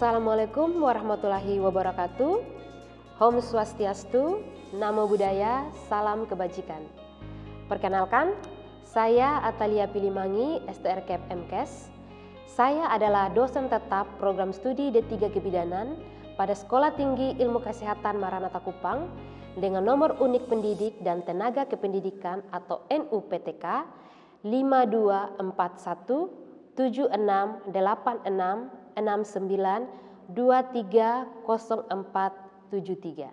Assalamualaikum warahmatullahi wabarakatuh. Om Swastiastu, Namo Buddhaya, Salam Kebajikan. Perkenalkan, saya Atalia Pilimangi, STRKEP MKes. Saya adalah dosen tetap program studi D3 Kebidanan pada Sekolah Tinggi Ilmu Kesehatan Maranatha Kupang dengan nomor unik pendidik dan tenaga kependidikan atau NUPTK 5241 7686 69230473.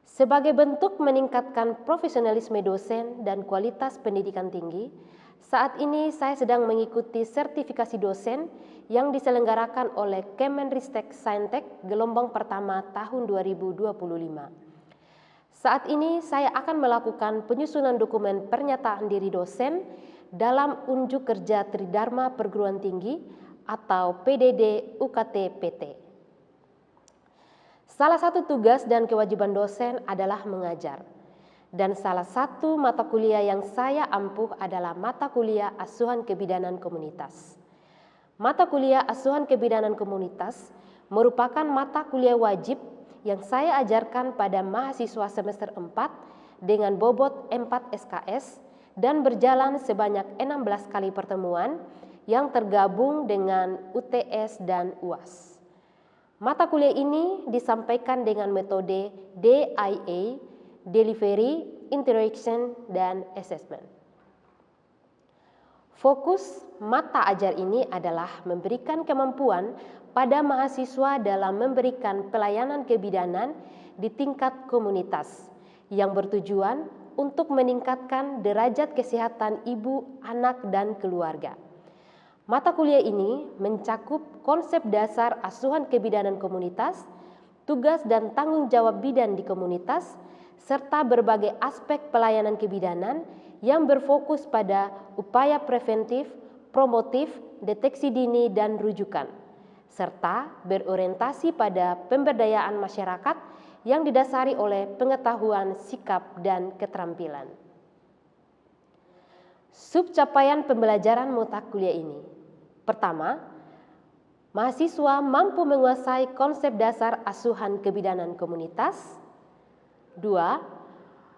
Sebagai bentuk meningkatkan profesionalisme dosen dan kualitas pendidikan tinggi, saat ini saya sedang mengikuti sertifikasi dosen yang diselenggarakan oleh Kemenristek Saintek gelombang pertama tahun 2025. Saat ini saya akan melakukan penyusunan dokumen pernyataan diri dosen dalam unjuk kerja Tridharma Perguruan Tinggi atau PDD UKT PT. Salah satu tugas dan kewajiban dosen adalah mengajar. Dan salah satu mata kuliah yang saya ampuh adalah mata kuliah Asuhan Kebidanan Komunitas. Mata kuliah Asuhan Kebidanan Komunitas merupakan mata kuliah wajib yang saya ajarkan pada mahasiswa semester 4 dengan bobot 4 SKS dan berjalan sebanyak 16 kali pertemuan yang tergabung dengan UTS dan UAS. Mata kuliah ini disampaikan dengan metode DIA, Delivery, Interaction, dan Assessment. Fokus mata ajar ini adalah memberikan kemampuan pada mahasiswa dalam memberikan pelayanan kebidanan di tingkat komunitas yang bertujuan untuk meningkatkan derajat kesehatan ibu, anak, dan keluarga. Mata kuliah ini mencakup konsep dasar asuhan kebidanan komunitas, tugas dan tanggung jawab bidan di komunitas, serta berbagai aspek pelayanan kebidanan yang berfokus pada upaya preventif, promotif, deteksi dini, dan rujukan, serta berorientasi pada pemberdayaan masyarakat yang didasari oleh pengetahuan, sikap, dan keterampilan. Subcapaian pembelajaran mata kuliah ini. Pertama, mahasiswa mampu menguasai konsep dasar asuhan kebidanan komunitas. 2.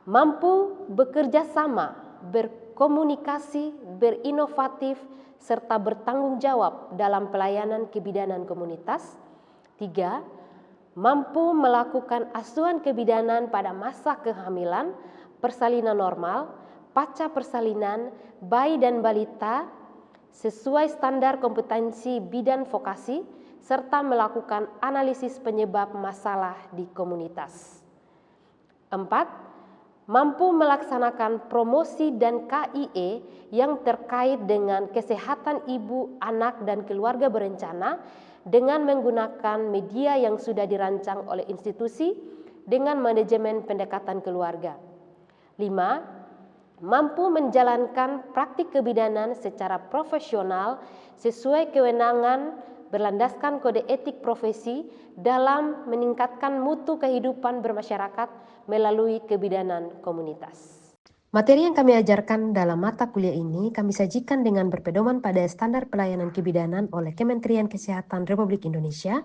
Mampu bekerja sama, berkomunikasi, berinovatif, serta bertanggung jawab dalam pelayanan kebidanan komunitas. 3. Mampu melakukan asuhan kebidanan pada masa kehamilan, persalinan normal, pasca persalinan, bayi dan balita, sesuai standar kompetensi bidan vokasi, serta melakukan analisis penyebab masalah di komunitas. 4. Mampu melaksanakan promosi dan KIE yang terkait dengan kesehatan ibu, anak, dan keluarga berencana dengan menggunakan media yang sudah dirancang oleh institusi dengan manajemen pendekatan keluarga. 5. Mampu menjalankan praktik kebidanan secara profesional sesuai kewenangan berlandaskan kode etik profesi dalam meningkatkan mutu kehidupan bermasyarakat melalui kebidanan komunitas. Materi yang kami ajarkan dalam mata kuliah ini kami sajikan dengan berpedoman pada standar pelayanan kebidanan oleh Kementerian Kesehatan Republik Indonesia,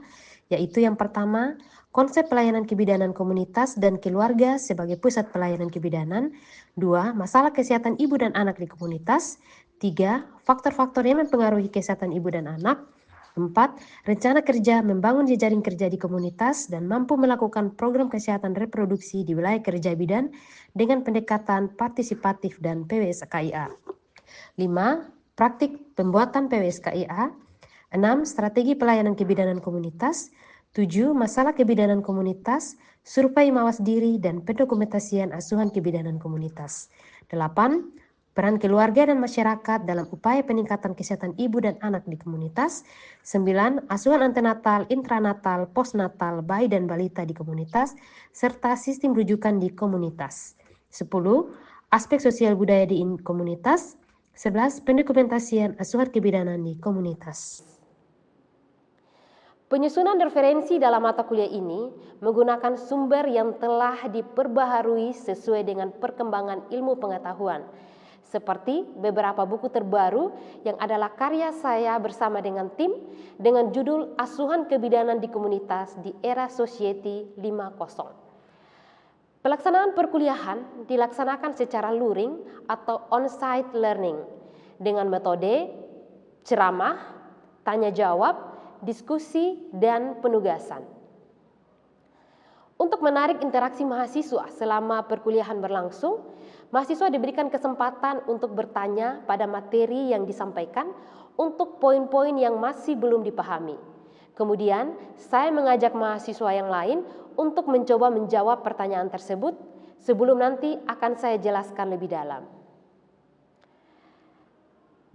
yaitu yang pertama, konsep pelayanan kebidanan komunitas dan keluarga sebagai pusat pelayanan kebidanan. 2. Masalah kesehatan ibu dan anak di komunitas. 3. Faktor-faktor yang mempengaruhi kesehatan ibu dan anak. 4. Rencana kerja membangun jejaring kerja di komunitas dan mampu melakukan program kesehatan reproduksi di wilayah kerja bidan dengan pendekatan partisipatif dan PWSKIA. 5. Praktik pembuatan PWSKIA. 6. Strategi pelayanan kebidanan komunitas. 7. Masalah kebidanan komunitas, survei mawas diri, dan pendokumentasian asuhan kebidanan komunitas. 8. Peran keluarga dan masyarakat dalam upaya peningkatan kesehatan ibu dan anak di komunitas. 9. Asuhan antenatal, intranatal, postnatal, bayi dan balita di komunitas, serta sistem rujukan di komunitas. 10. Aspek sosial budaya di komunitas. 11. Pendokumentasian asuhan kebidanan di komunitas. Penyusunan referensi dalam mata kuliah ini menggunakan sumber yang telah diperbaharui sesuai dengan perkembangan ilmu pengetahuan, seperti beberapa buku terbaru yang adalah karya saya bersama dengan tim dengan judul Asuhan Kebidanan di Komunitas di Era Society 5.0. Pelaksanaan perkuliahan dilaksanakan secara luring atau on-site learning dengan metode ceramah, tanya jawab, diskusi, dan penugasan. Untuk menarik interaksi mahasiswa selama perkuliahan berlangsung, mahasiswa diberikan kesempatan untuk bertanya pada materi yang disampaikan untuk poin-poin yang masih belum dipahami. Kemudian, saya mengajak mahasiswa yang lain untuk mencoba menjawab pertanyaan tersebut sebelum nanti akan saya jelaskan lebih dalam.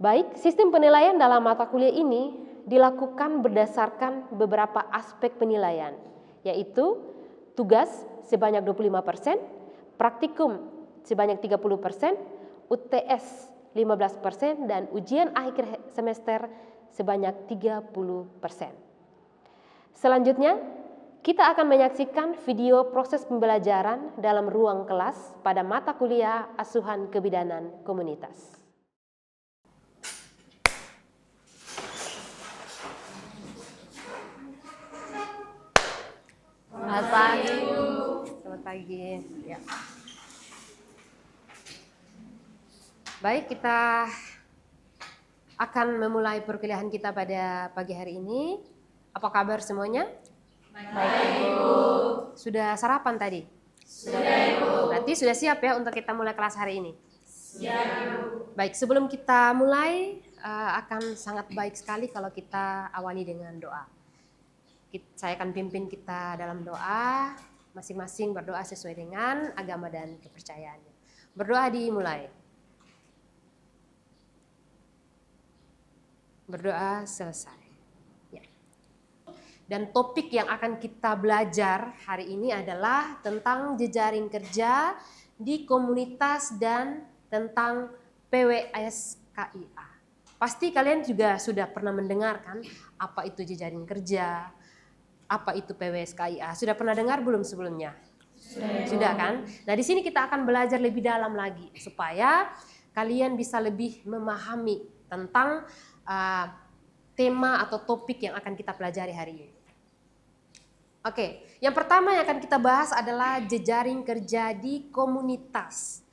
Baik, sistem penilaian dalam mata kuliah ini dilakukan berdasarkan beberapa aspek penilaian, yaitu tugas sebanyak 25%, praktikum sebanyak 30%, UTS 15%, dan ujian akhir semester sebanyak 30%. Selanjutnya, kita akan menyaksikan video proses pembelajaran dalam ruang kelas pada mata kuliah Asuhan Kebidanan Komunitas. Selamat pagi. Selamat pagi. Ya. Baik, kita akan memulai perkuliahan kita pada pagi hari ini. Apa kabar semuanya? Baik, Ibu. Sudah sarapan tadi? Sudah, Ibu. Berarti sudah siap ya untuk kita mulai kelas hari ini? Siap, Ibu. Baik, sebelum kita mulai akan sangat baik sekali kalau kita awali dengan doa. Saya akan pimpin kita dalam doa, masing-masing berdoa sesuai dengan agama dan kepercayaannya. Berdoa dimulai. Berdoa selesai. Ya. Dan topik yang akan kita belajar hari ini adalah tentang jejaring kerja di komunitas dan tentang PWSKIA. Pasti kalian juga sudah pernah mendengarkan apa itu jejaring kerja, apa itu PWSKIA. Sudah pernah dengar belum sebelumnya? Sudah kan? Nah, di sini kita akan belajar lebih dalam lagi supaya kalian bisa lebih memahami tentang tema atau topik yang akan kita pelajari hari ini. Oke, yang pertama yang akan kita bahas adalah jejaring kerja di komunitas.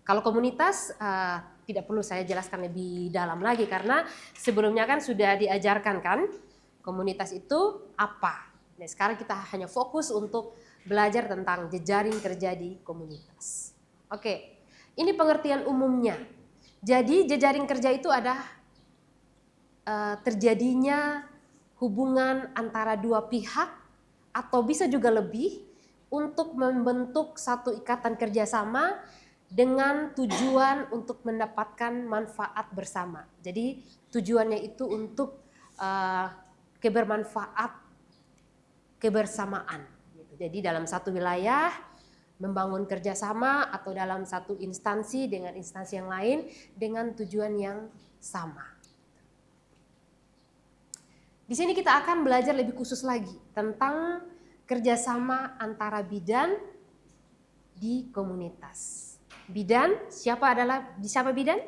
Kalau komunitas tidak perlu saya jelaskan lebih dalam lagi karena sebelumnya kan sudah diajarkan kan komunitas itu apa. Nah, sekarang kita hanya fokus untuk belajar tentang jejaring kerja di komunitas. Oke, ini pengertian umumnya. Jadi jejaring kerja itu ada terjadinya hubungan antara dua pihak atau bisa juga lebih untuk membentuk satu ikatan kerjasama dengan tujuan untuk mendapatkan manfaat bersama. Jadi tujuannya itu untuk kebersamaan. Jadi dalam satu wilayah membangun kerjasama atau dalam satu instansi dengan instansi yang lain dengan tujuan yang sama. Di sini kita akan belajar lebih khusus lagi tentang kerjasama antara bidan di komunitas. Bidan, siapa bidan?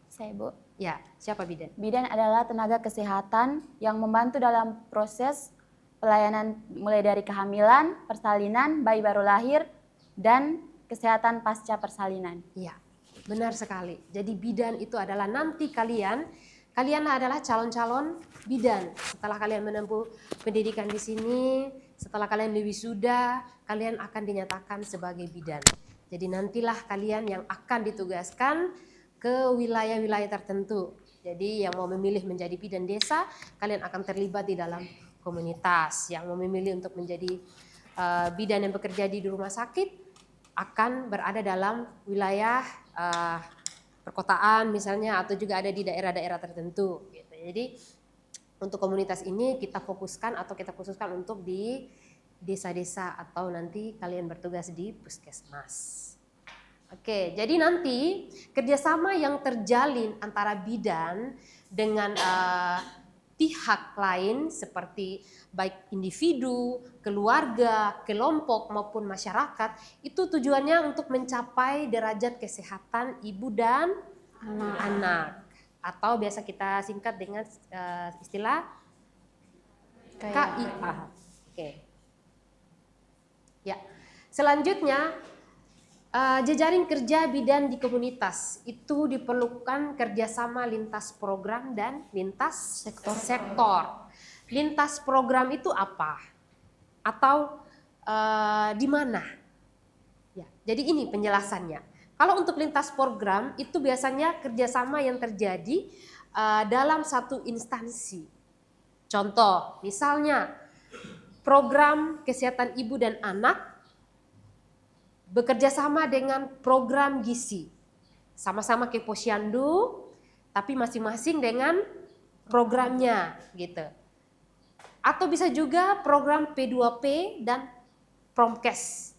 Saya, Bu. Ya, siapa bidan? Bidan adalah tenaga kesehatan yang membantu dalam proses pelayanan mulai dari kehamilan, persalinan, bayi baru lahir, dan kesehatan pasca persalinan. Iya, benar sekali. Jadi bidan itu adalah nanti kalian adalah calon-calon bidan. Setelah kalian menempuh pendidikan di sini, setelah kalian wisuda, kalian akan dinyatakan sebagai bidan. Jadi nantilah kalian yang akan ditugaskan ke wilayah-wilayah tertentu. Jadi yang mau memilih menjadi bidan desa, kalian akan terlibat di dalam komunitas. Yang mau memilih untuk menjadi bidan yang bekerja di rumah sakit akan berada dalam wilayah perkotaan misalnya atau juga ada di daerah-daerah tertentu gitu. Jadi untuk komunitas ini kita fokuskan atau kita khususkan untuk di desa-desa atau nanti kalian bertugas di puskesmas. Oke, jadi nanti kerjasama yang terjalin antara bidan dengan pihak lain seperti baik individu, keluarga, kelompok maupun masyarakat itu tujuannya untuk mencapai derajat kesehatan ibu dan anak, atau biasa kita singkat dengan istilah KIA. Oke. Ya. Selanjutnya, jejaring kerja bidan di komunitas itu diperlukan kerjasama lintas program dan lintas sektor. Lintas program itu apa? Atau di mana? Ya, jadi ini penjelasannya. Kalau untuk lintas program itu biasanya kerjasama yang terjadi dalam satu instansi. Contoh, misalnya program kesehatan ibu dan anak bekerja sama dengan program gizi. Sama-sama ke posyandu, tapi masing-masing dengan programnya gitu. Atau bisa juga program P2P dan Promkes.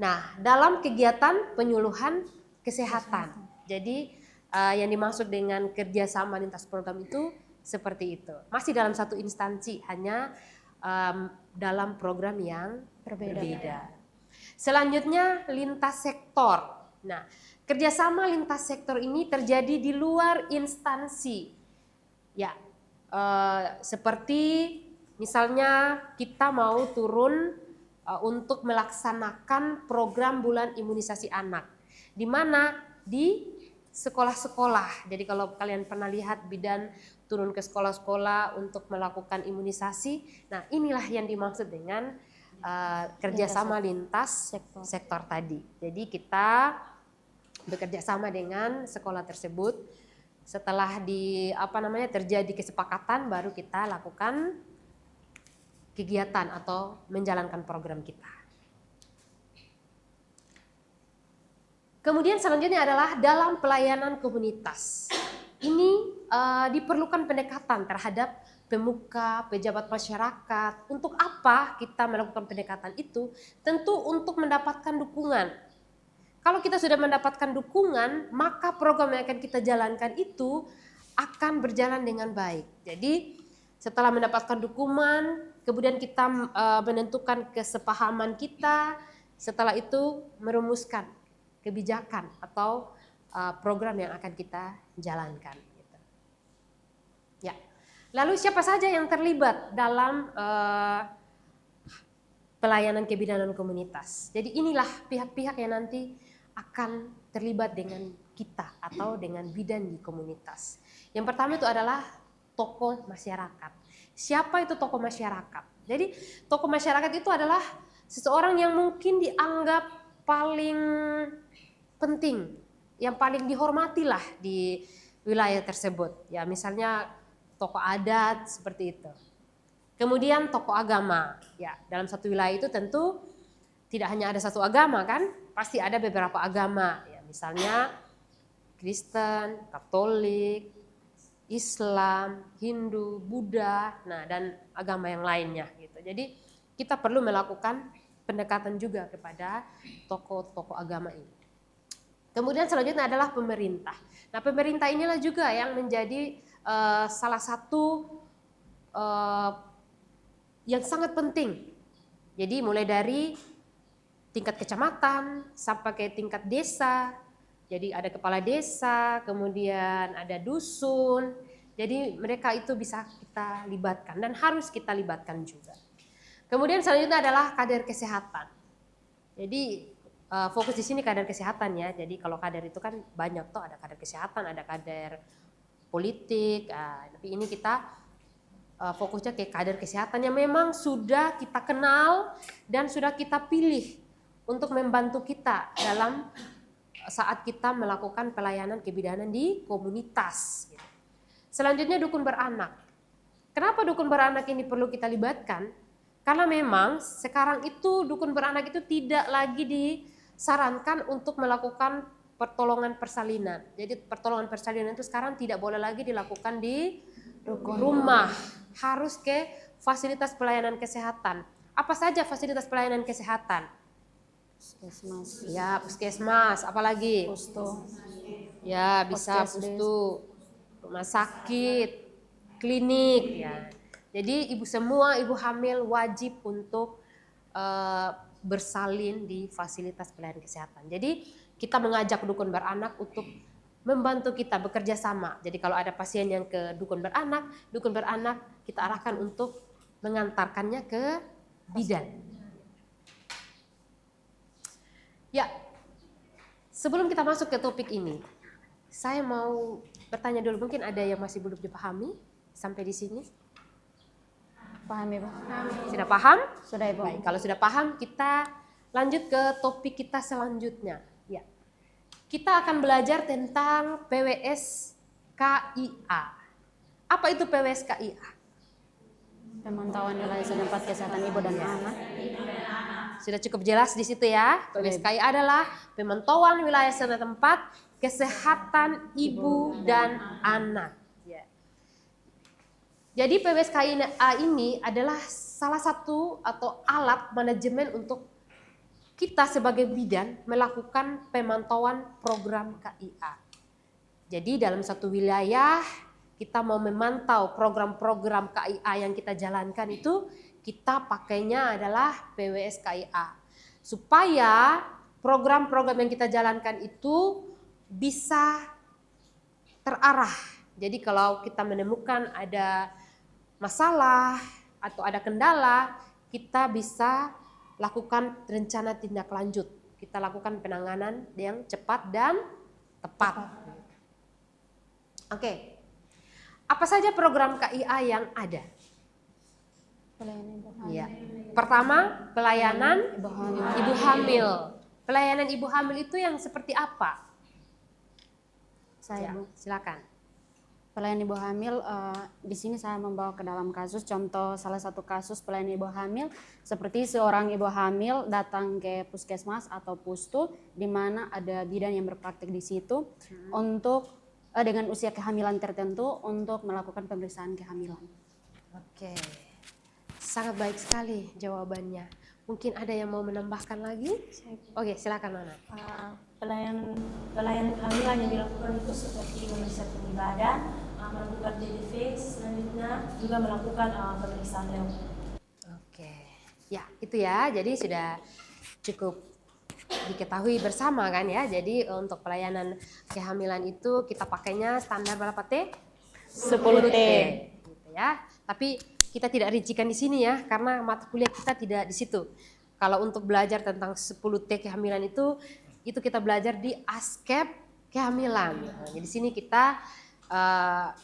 Nah, dalam kegiatan penyuluhan kesehatan. Jadi yang dimaksud dengan kerjasama lintas program itu seperti itu. Masih dalam satu instansi, hanya dalam program yang berbeda. Selanjutnya lintas sektor. Nah, kerjasama lintas sektor ini terjadi di luar instansi. Ya, seperti misalnya kita mau turun untuk melaksanakan program bulan imunisasi anak, di mana di sekolah-sekolah. Jadi kalau kalian pernah lihat bidan turun ke sekolah-sekolah untuk melakukan imunisasi, nah inilah yang dimaksud dengan kerjasama lintas sektor tadi. Jadi kita bekerja sama dengan sekolah tersebut. Setelah terjadi kesepakatan, baru kita lakukan kegiatan atau menjalankan program kita. Kemudian selanjutnya adalah dalam pelayanan komunitas. Ini diperlukan pendekatan terhadap pemuka, pejabat masyarakat. Untuk apa kita melakukan pendekatan itu? Tentu untuk mendapatkan dukungan. Kalau kita sudah mendapatkan dukungan, maka program yang akan kita jalankan itu akan berjalan dengan baik. Jadi setelah mendapatkan dukungan, kemudian kita menentukan kesepahaman kita, setelah itu merumuskan kebijakan atau program yang akan kita jalankan. Ya. Lalu siapa saja yang terlibat dalam pelayanan kebidanan komunitas? Jadi inilah pihak-pihak yang nanti akan terlibat dengan kita atau dengan bidan di komunitas. Yang pertama itu adalah tokoh masyarakat. Siapa itu tokoh masyarakat? Jadi tokoh masyarakat itu adalah seseorang yang mungkin dianggap paling penting, yang paling dihormati lah di wilayah tersebut. Ya, misalnya tokoh adat seperti itu. Kemudian tokoh agama. Ya, dalam satu wilayah itu tentu tidak hanya ada satu agama kan, pasti ada beberapa agama. Ya, misalnya Kristen, Katolik, Islam, Hindu, Buddha, nah dan agama yang lainnya gitu. Jadi kita perlu melakukan pendekatan juga kepada tokoh-tokoh agama ini. Kemudian selanjutnya adalah pemerintah. Nah, pemerintah inilah juga yang menjadi salah satu yang sangat penting. Jadi mulai dari tingkat kecamatan sampai ke tingkat desa. Jadi ada kepala desa, kemudian ada dusun. Jadi mereka itu bisa kita libatkan dan harus kita libatkan juga. Kemudian selanjutnya adalah kader kesehatan. Jadi fokus di sini kader kesehatan ya. Jadi kalau kader itu kan banyak tuh, ada kader kesehatan, ada kader politik. Tapi ini kita fokusnya ke kader kesehatan yang memang sudah kita kenal dan sudah kita pilih untuk membantu kita dalam saat kita melakukan pelayanan kebidanan di komunitas. Selanjutnya dukun beranak. Kenapa dukun beranak ini perlu kita libatkan? Karena memang sekarang itu dukun beranak itu tidak lagi disarankan untuk melakukan pertolongan persalinan. Jadi pertolongan persalinan itu sekarang tidak boleh lagi dilakukan di rumah, harus ke fasilitas pelayanan kesehatan. Apa saja fasilitas pelayanan kesehatan? Puskesmas. Ya, puskesmas, apalagi? Pustu. Ya, bisa pustu, rumah sakit, klinik ya. Jadi semua ibu hamil wajib untuk bersalin di fasilitas pelayanan kesehatan. Jadi kita mengajak dukun beranak untuk membantu kita bekerja sama. Jadi kalau ada pasien yang ke dukun beranak kita arahkan untuk mengantarkannya ke bidan. Ya, sebelum kita masuk ke topik ini, saya mau bertanya dulu, mungkin ada yang masih belum dipahami sampai di sini? Paham ya, Bu? Sudah paham? Sudah, Ibu. Baik, kalau sudah paham kita lanjut ke topik kita selanjutnya. Ya. Kita akan belajar tentang PWS KIA. Apa itu PWS KIA? Pemantauan wilayah setempat kesehatan ibu dan anak. Sudah cukup jelas di situ ya. PWS KIA adalah pemantauan wilayah setempat kesehatan ibu dan anak. Ya. Jadi PWS KIA ini adalah salah satu atau alat manajemen untuk kita sebagai bidan melakukan pemantauan program KIA. Jadi dalam satu wilayah kita mau memantau program-program KIA yang kita jalankan itu, kita pakainya adalah PWS KIA. Supaya program-program yang kita jalankan itu bisa terarah. Jadi kalau kita menemukan ada masalah atau ada kendala, kita bisa lakukan rencana tindak lanjut. Kita lakukan penanganan yang cepat dan tepat. Oke. Apa saja program KIA yang ada? Ya. Pertama, pelayanan ibu hamil. Pelayanan ibu hamil itu yang seperti apa? Saya, Ya, Bu. silakan. Pelayan ibu hamil, di sini saya membawa ke dalam kasus, contoh salah satu kasus pelayan ibu hamil, seperti seorang ibu hamil datang ke puskesmas atau pustu, di mana ada bidan yang berpraktik di situ untuk dengan usia kehamilan tertentu untuk melakukan pemeriksaan kehamilan. Oke, sangat baik sekali jawabannya. Mungkin ada yang mau menambahkan lagi? Oke, silakan Nona. Pelayanan kehamilan yang dilakukan itu seperti memeriksa tinggi badan, melakukan DDV, selanjutnya juga melakukan pemeriksaan lewat. Oke, ya itu ya. Jadi sudah cukup diketahui bersama kan ya. Jadi untuk pelayanan kehamilan itu kita pakainya standar berapa T? 10T. Gitu ya. Tapi kita tidak rincikan di sini ya, karena mata kuliah kita tidak di situ. Kalau untuk belajar tentang 10T kehamilan itu kita belajar di ASKEP kehamilan. Nah, di sini kita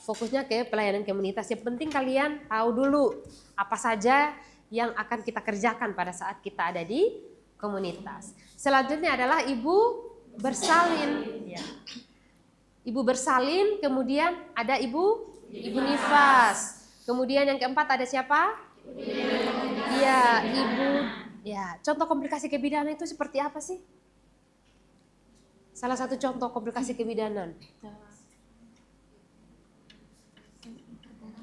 fokusnya ke pelayanan komunitas. Yang penting kalian tahu dulu apa saja yang akan kita kerjakan pada saat kita ada di komunitas. Selanjutnya adalah ibu bersalin. Ya. Ibu bersalin, kemudian ada ibu nifas. Kemudian yang keempat ada siapa? Iya, ibu. Ya, contoh komplikasi kebidanan itu seperti apa sih? Salah satu contoh komplikasi kebidanan.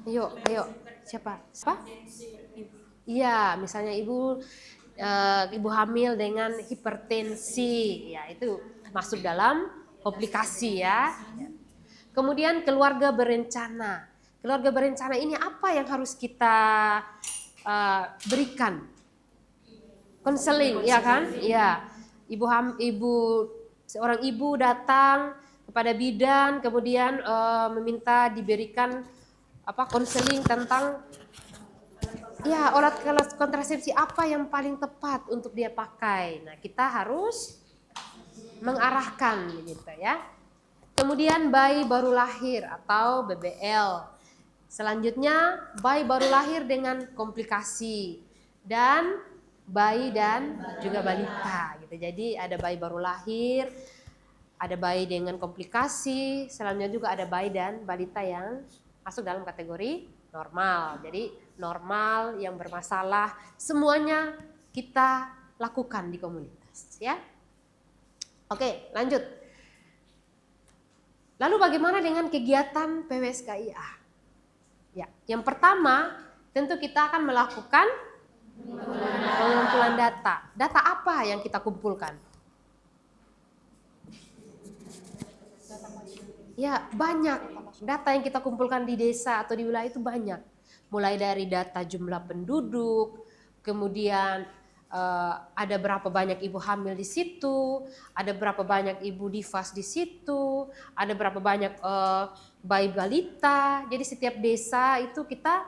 Ayo, siapa? Iya, misalnya ibu hamil dengan hipertensi, ya itu masuk dalam komplikasi ya. Kemudian keluarga berencana. Keluarga berencana ini apa yang harus kita berikan? Konseling, ya kan? Iya. Seorang ibu datang kepada bidan, kemudian meminta diberikan konseling tentang alat kontrasepsi apa yang paling tepat untuk dia pakai. Nah, kita harus mengarahkan gitu ya. Kemudian bayi baru lahir atau BBL. Selanjutnya bayi baru lahir dengan komplikasi dan bayi dan juga balita gitu. Jadi ada bayi baru lahir, ada bayi dengan komplikasi, selanjutnya juga ada bayi dan balita yang masuk dalam kategori normal. Jadi normal, yang bermasalah, semuanya kita lakukan di komunitas ya. Oke, lanjut. Lalu bagaimana dengan kegiatan PWS KIA? Ya, yang pertama tentu kita akan melakukan pengumpulan data. Data apa yang kita kumpulkan? Ya, banyak. Data yang kita kumpulkan di desa atau di wilayah itu banyak. Mulai dari data jumlah penduduk, kemudian ada berapa banyak ibu hamil di situ, ada berapa banyak ibu difas di situ, ada berapa banyak bayi balita. Jadi setiap desa itu kita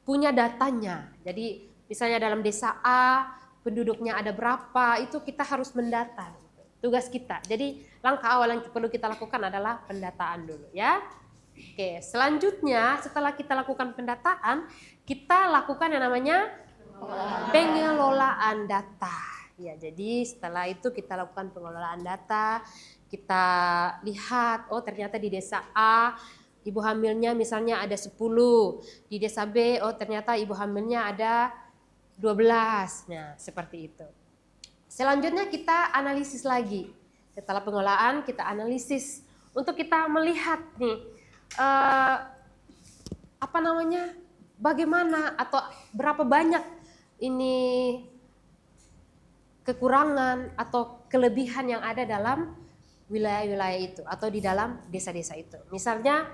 punya datanya. Jadi misalnya dalam desa A penduduknya ada berapa, itu kita harus mendata. Tugas kita. Jadi langkah awal yang perlu kita lakukan adalah pendataan dulu ya. Oke, selanjutnya setelah kita lakukan pendataan, kita lakukan yang namanya pengelolaan data. Ya, jadi setelah itu kita lakukan pengelolaan data, kita lihat oh ternyata di desa A ibu hamilnya misalnya ada 10, di desa B oh ternyata ibu hamilnya ada 12. Nah, seperti itu. Selanjutnya kita analisis lagi. Setelah pengelolaan kita analisis untuk kita melihat nih bagaimana atau berapa banyak ini kekurangan atau kelebihan yang ada dalam wilayah-wilayah itu atau di dalam desa-desa itu. Misalnya,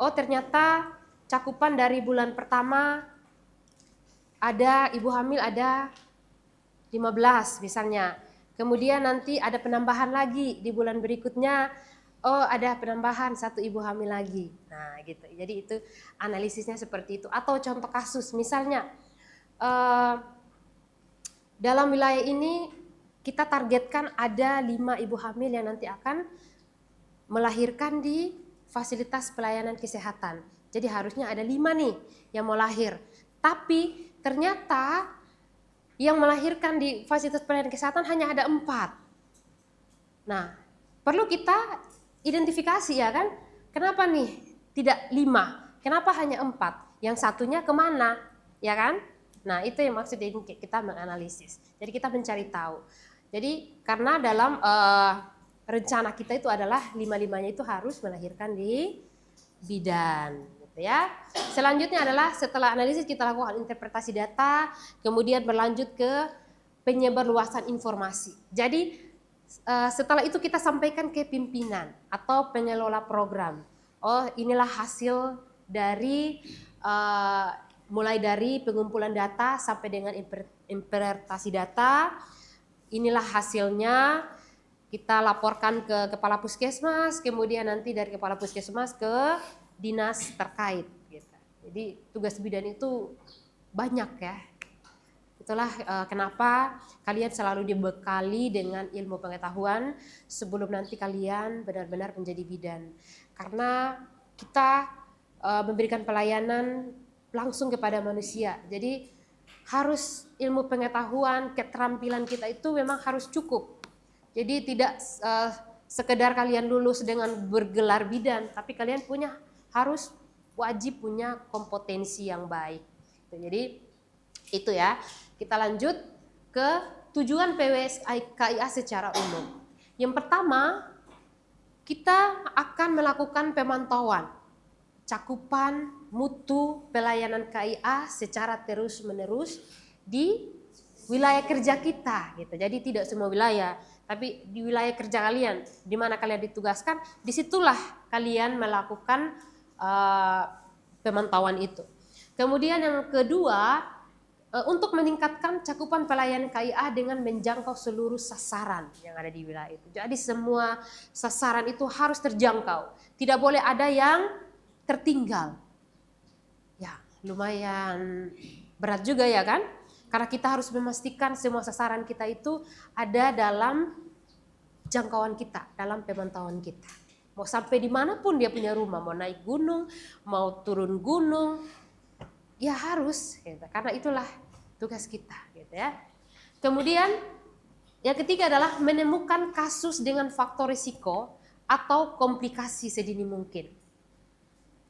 oh ternyata cakupan dari bulan pertama ada ibu hamil ada 15 misalnya. Kemudian nanti ada penambahan lagi di bulan berikutnya, oh ada penambahan 1 ibu hamil lagi. Nah gitu. Jadi itu analisisnya seperti itu. Atau contoh kasus misalnya, dalam wilayah ini kita targetkan ada 5 ibu hamil yang nanti akan melahirkan di fasilitas pelayanan kesehatan. Jadi harusnya ada 5 nih yang mau lahir. Tapi ternyata yang melahirkan di fasilitas pelayanan kesehatan hanya ada 4. Nah, perlu kita identifikasi ya kan, kenapa nih tidak 5, kenapa hanya 4, yang satunya kemana, ya kan? Nah itu yang maksudnya kita menganalisis, jadi kita mencari tahu. Jadi karena dalam rencana kita itu adalah 5-5-nya itu harus melahirkan di bidan, gitu ya. Selanjutnya adalah setelah analisis kita lakukan interpretasi data, kemudian berlanjut ke penyebarluasan informasi. Jadi setelah itu kita sampaikan ke pimpinan atau pengelola program. Oh inilah hasil dari mulai dari pengumpulan data sampai dengan interpretasi data. Inilah hasilnya, kita laporkan ke kepala puskesmas, kemudian nanti dari kepala puskesmas ke dinas terkait. Gitu. Jadi tugas bidan itu banyak ya. Itulah kenapa kalian selalu dibekali dengan ilmu pengetahuan sebelum nanti kalian benar-benar menjadi bidan. Karena kita memberikan pelayanan langsung kepada manusia. Jadi harus ilmu pengetahuan, keterampilan kita itu memang harus cukup. Jadi tidak sekedar kalian lulus dengan bergelar bidan, tapi kalian harus wajib punya kompetensi yang baik. Jadi itu ya. Kita lanjut ke tujuan PWS-KIA secara umum. Yang pertama, kita akan melakukan pemantauan cakupan mutu pelayanan KIA secara terus-menerus di wilayah kerja kita gitu. Jadi tidak semua wilayah, tapi di wilayah kerja kalian, di mana kalian ditugaskan, disitulah kalian melakukan pemantauan itu. Kemudian yang kedua, untuk meningkatkan cakupan pelayanan KIA dengan menjangkau seluruh sasaran yang ada di wilayah itu. Jadi semua sasaran itu harus terjangkau. Tidak boleh ada yang tertinggal. Ya, lumayan berat juga ya kan? Karena kita harus memastikan semua sasaran kita itu ada dalam jangkauan kita, dalam pemantauan kita. Mau sampai dimanapun dia punya rumah, mau naik gunung, mau turun gunung, ya harus, gitu. Karena itulah tugas kita, gitu ya. Kemudian yang ketiga adalah menemukan kasus dengan faktor risiko atau komplikasi sedini mungkin.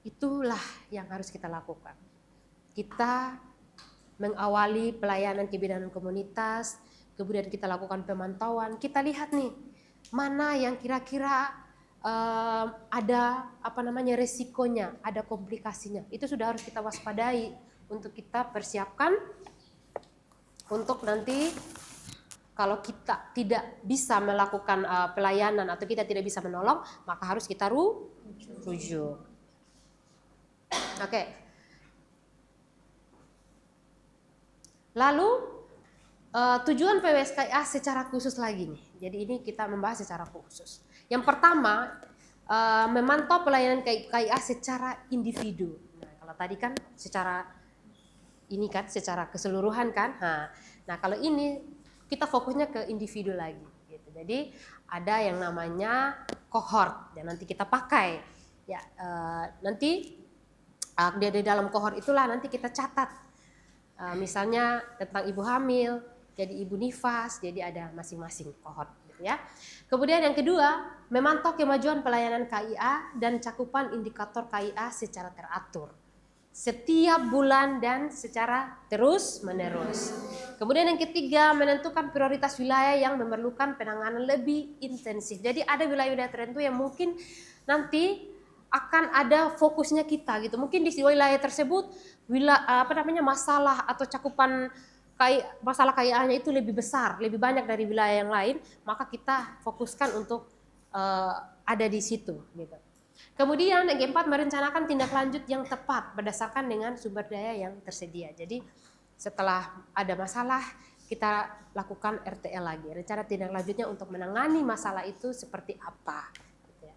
Itulah yang harus kita lakukan. Kita mengawali pelayanan kebidanan komunitas, kemudian kita lakukan pemantauan. Kita lihat nih mana yang kira-kira ada resikonya, ada komplikasinya. Itu sudah harus kita waspadai untuk kita persiapkan untuk nanti kalau kita tidak bisa melakukan pelayanan atau kita tidak bisa menolong, maka harus kita rujuk. Oke. Lalu tujuan PWSKIA secara khusus lagi nih. Jadi ini kita membahas secara khusus. Yang pertama, memantau pelayanan KIA secara individu. Nah, kalau tadi kan secara ini kan secara keseluruhan kan. Nah, kalau ini kita fokusnya ke individu lagi gitu. Jadi ada yang namanya cohort yang nanti kita pakai. Ya, nanti di dalam cohort itulah nanti kita catat. Misalnya tentang ibu hamil, jadi ibu nifas, jadi ada masing-masing cohort gitu ya. Kemudian yang kedua, memantau kemajuan pelayanan KIA dan cakupan indikator KIA secara teratur setiap bulan dan secara terus-menerus. Kemudian yang ketiga, menentukan prioritas wilayah yang memerlukan penanganan lebih intensif. Jadi ada wilayah-wilayah tertentu yang mungkin nanti akan ada fokusnya kita gitu. Mungkin di wilayah tersebut masalah atau cakupan masalah KIA-nya itu lebih besar, lebih banyak dari wilayah yang lain, maka kita fokuskan untuk ada di situ gitu. Kemudian yang keempat, merencanakan tindak lanjut yang tepat berdasarkan dengan sumber daya yang tersedia. Jadi setelah ada masalah, kita lakukan RTL lagi, rencana tindak lanjutnya untuk menangani masalah itu seperti apa.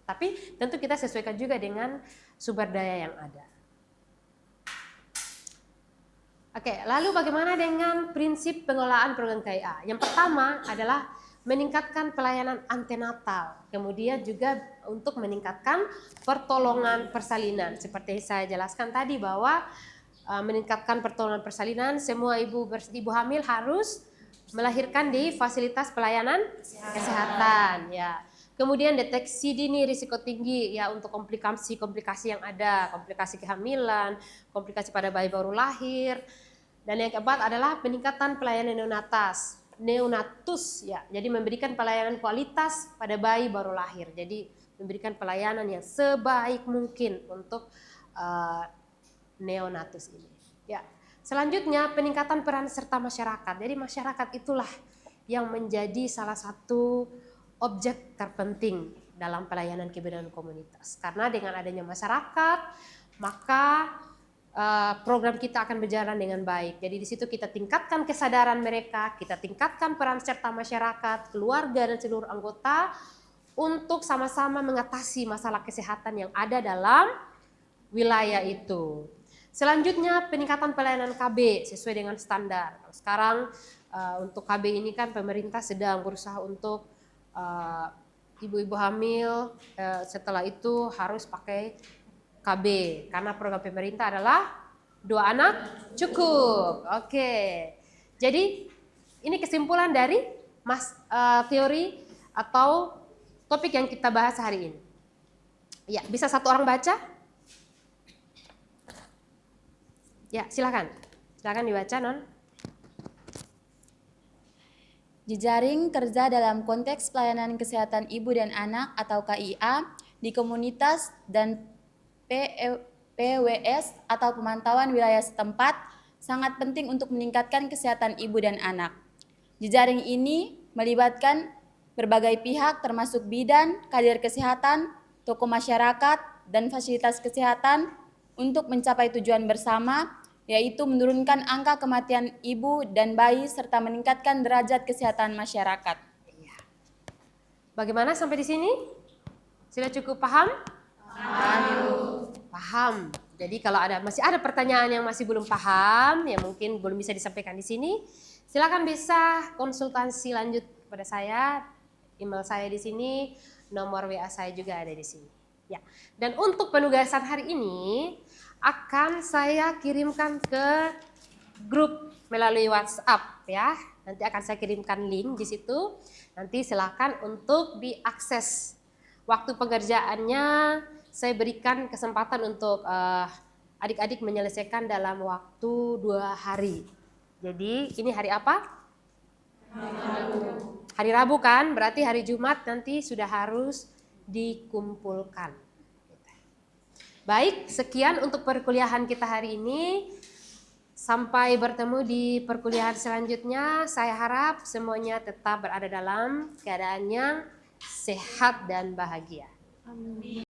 Tapi tentu kita sesuaikan juga dengan sumber daya yang ada. Oke, lalu bagaimana dengan prinsip pengelolaan program KIA? Yang pertama adalah meningkatkan pelayanan antenatal, kemudian juga untuk meningkatkan pertolongan persalinan. Seperti saya jelaskan tadi bahwa meningkatkan pertolongan persalinan, semua ibu hamil harus melahirkan di fasilitas pelayanan kesehatan ya. Kemudian deteksi dini risiko tinggi ya untuk komplikasi yang ada, komplikasi kehamilan, komplikasi pada bayi baru lahir. Dan yang keempat adalah peningkatan pelayanan neonatus ya. Jadi memberikan pelayanan kualitas pada bayi baru lahir. Jadi memberikan pelayanan yang sebaik mungkin untuk neonatus ini. Ya. Selanjutnya peningkatan peran serta masyarakat. Jadi masyarakat itulah yang menjadi salah satu objek terpenting dalam pelayanan kebidanan komunitas. Karena dengan adanya masyarakat, maka program kita akan berjalan dengan baik. Jadi di situ kita tingkatkan kesadaran mereka, kita tingkatkan peran serta masyarakat, keluarga dan seluruh anggota untuk sama-sama mengatasi masalah kesehatan yang ada dalam wilayah itu. Selanjutnya peningkatan pelayanan KB sesuai dengan standar. Sekarang untuk KB ini kan pemerintah sedang berusaha untuk ibu-ibu hamil setelah itu harus pakai KB karena program pemerintah adalah 2 anak cukup. Oke. Jadi ini kesimpulan dari teori atau topik yang kita bahas hari ini. Ya, bisa satu orang baca? Ya, silakan. Silakan dibaca, Non. Jejaring kerja dalam konteks pelayanan kesehatan ibu dan anak atau KIA di komunitas dan PWS atau pemantauan wilayah setempat sangat penting untuk meningkatkan kesehatan ibu dan anak. Jejaring ini melibatkan berbagai pihak termasuk bidan, kader kesehatan, tokoh masyarakat, dan fasilitas kesehatan untuk mencapai tujuan bersama, yaitu menurunkan angka kematian ibu dan bayi serta meningkatkan derajat kesehatan masyarakat. Bagaimana sampai di sini? Sudah cukup paham? Paham. Jadi kalau masih ada pertanyaan yang masih belum paham, yang mungkin belum bisa disampaikan di sini, silakan bisa konsultasi lanjut kepada saya. Email saya di sini, nomor WA saya juga ada di sini. Ya. Dan untuk penugasan hari ini akan saya kirimkan ke grup melalui WhatsApp ya. Nanti akan saya kirimkan link di situ. Nanti silakan untuk diakses. Waktu pengerjaannya saya berikan kesempatan untuk adik-adik menyelesaikan dalam waktu 2 hari. Jadi ini hari apa? Hari Rabu kan? Berarti hari Jumat nanti sudah harus dikumpulkan. Baik, sekian untuk perkuliahan kita hari ini. Sampai bertemu di perkuliahan selanjutnya. Saya harap semuanya tetap berada dalam keadaan yang sehat dan bahagia. Amin.